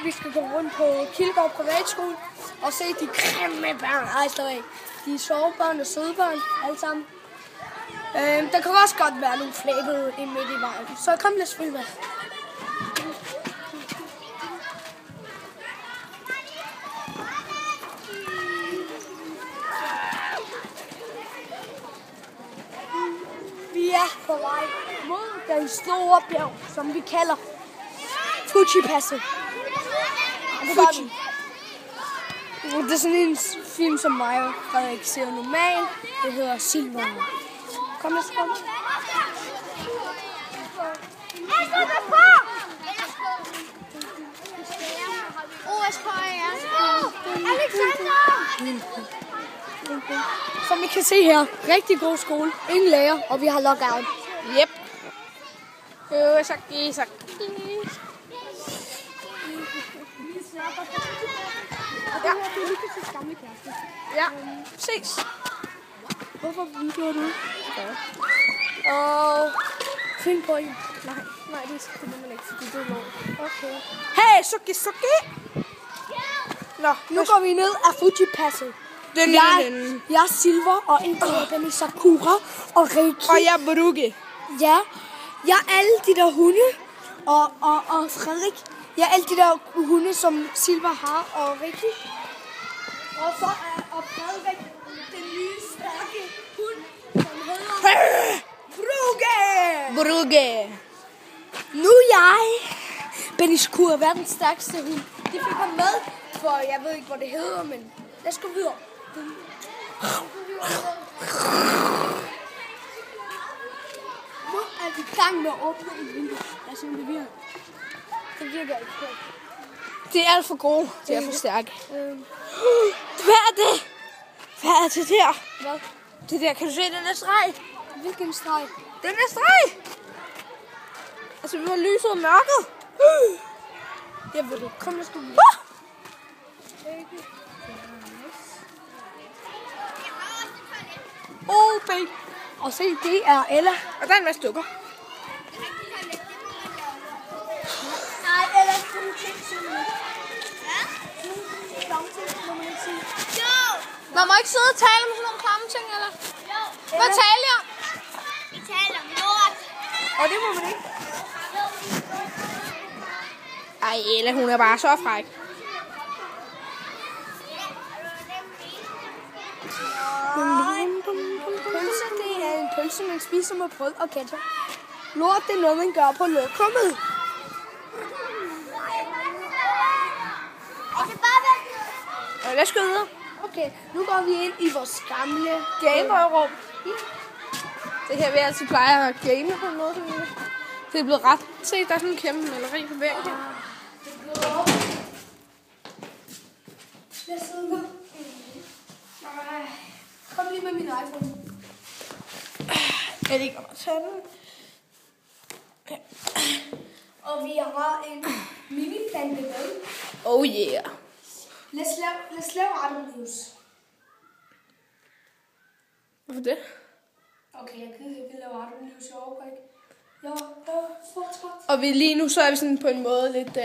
vi skal gå rundt på Kildegård Privatskole og se de grimme børn. Ej, slå af. De er sjove børn og søde børn, alle sammen. Der kan også godt være nogle flækkede ind midt i vejen. Så kom, lad os følge med. Vi er på vej mod den store bjerg, som vi kalder Fuji-passet. Fuji. Det er sådan en film, som mig og Frederik ser normalt. Det hedder Silver. Kom, lad os gå. Som I kan se her, rigtig god skole, ingen lærer, og vi har lockout. Yep. Saki. Ja, det er Lukas' gamle kæreste. Ja, ses. Hvorfor videoer du? Ja. Og find på en. Nej, det må man ikke, fordi det er lov. Okay. Hey, Suki. Nå, nu går vi ned af Fuji-passet. Jeg er Silver, og en den er Sakura og Riki. Og jeg er Burugi. Ja, jeg er alle de der hunde, og Frederik. Jeg er alle de der hunde, som Silver har, og Riki. Og så er Frederik den nye stærke hund, som hedder Burugi. Nu er jeg Benny Kur, verdens stærkste hund. De fik ham med, for jeg ved ikke, hvor det hedder, men lad os gå videre. Nu er vi i gang med at åbne et vindue. Lad os se, om det virker. Det virker ikke. Det er alt for gode til at forstærke. Hvad er det? Hvad er det der? Hvad? Det der, kan du se den der streg? Hvilken streg? Den der streg! Altså, vi var lyset og mørket. Jeg ved det. Kom, lad os gå videre. Baby. Og se, det er Ella. Og der er en masse dukker. Nej, Ella, skal du tænke sådan lidt? Ja? Må man ikke sige. Jo! Man må ikke sidde og tale med sådan nogle klamme ting, eller? Jo. Hvad taler jeg om? Vi taler om lort. Og det må man ikke. Ej, Ella, hun er bare så fræk. Pølse, det er en pølse, man spiser med brød og ketchup. Lort, det er noget, man gør på lokummet. Lad os gå videre. Okay, nu går vi ind i vores gamle Gameboy-rum. Det her vi altid plejer at game på en måde. Det er blevet ret. Se, der er sådan en kæmpe maleri på væggen. Lad os sidde ned. Kom lige med min iPhone. Er det ikke om at tage den? Og vi har en mini-plante med. Oh yeah. Lad os lave Adam News. Hvorfor det? Okay, jeg gider ikke lave Adam News. Jeg overgår ikke. Jeg fortræt. Og lige nu så er vi sådan på en måde lidt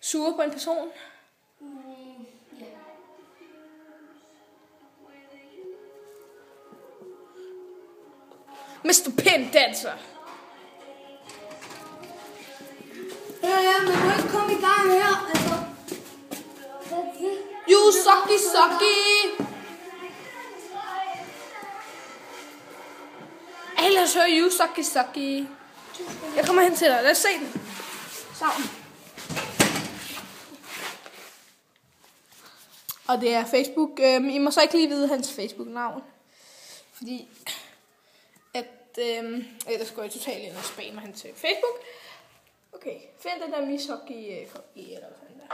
sure på en person. Ja. Mr. Pin Dancer. Ja, men må ikke komme i gang her, altså. You sucky. Lad os høre You Sucky. Jeg kommer hen til dig. Lad os se den. Sammen. Og det er Facebook. I må så ikke lige vide hans Facebook-navn. Fordi at ellers går jeg totalt ind og spammer han til Facebook. Okay, find den der mishockey eller hvad fanden der.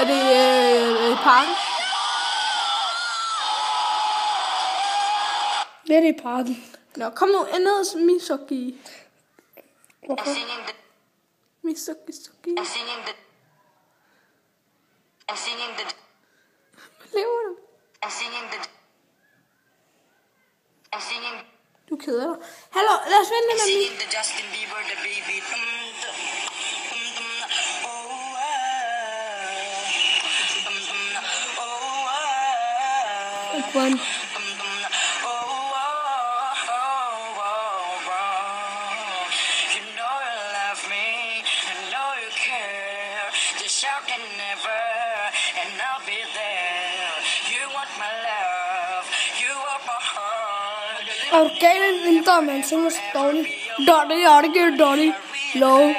Er det parken? Hvad er det i parken? Nå, kom nu ned som mishockey. Hvorfor? Mishockey. I'm singing the Hvad laver du? I'm singing the Du keder dig. Hallo, lad os vente med mig. One. Er du gal en vinter, man synger så dårligt? Dårlig, dårlig. Low.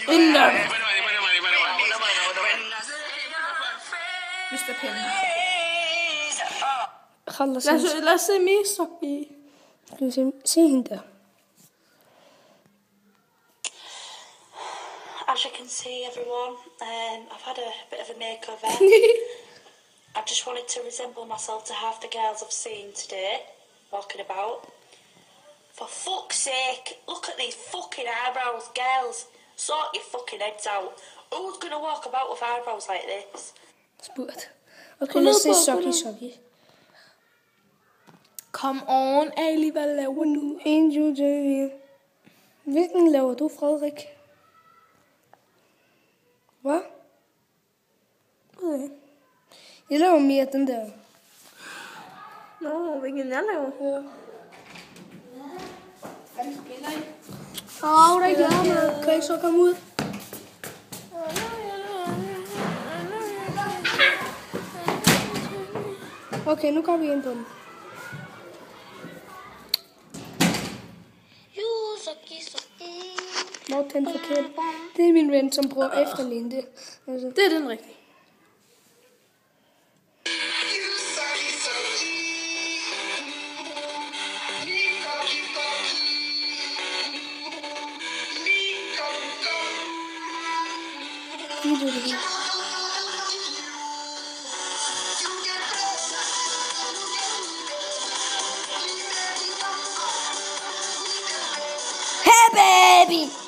Vinter. Mr. Penn. Lad os se Misogi. Skal vi se hende der? As you can see, everyone, I've had a bit of a makeover. I just wanted to resemble myself to half the girls I've seen today, walking about. For fuck's sake, look at these fucking eyebrows, girls. Sort your fucking heads out. Who's gonna walk about with eyebrows like this? Spurgt. Okay, lad os se Soggy. Come on, Ali, hvad laver du? 1, 2, 3, 4. Hvilken laver du, Frederik? Hvad? Okay. Jeg laver mere den der. Nå, hvilken jeg laver? Ja. Der er ikke larmet. Kan I så komme ud? Okay, nu går vi ind på den. Hvor den forkert. Det er min ven, som prøver at efterligne det. Altså. Det er den rigtige. Hey baby!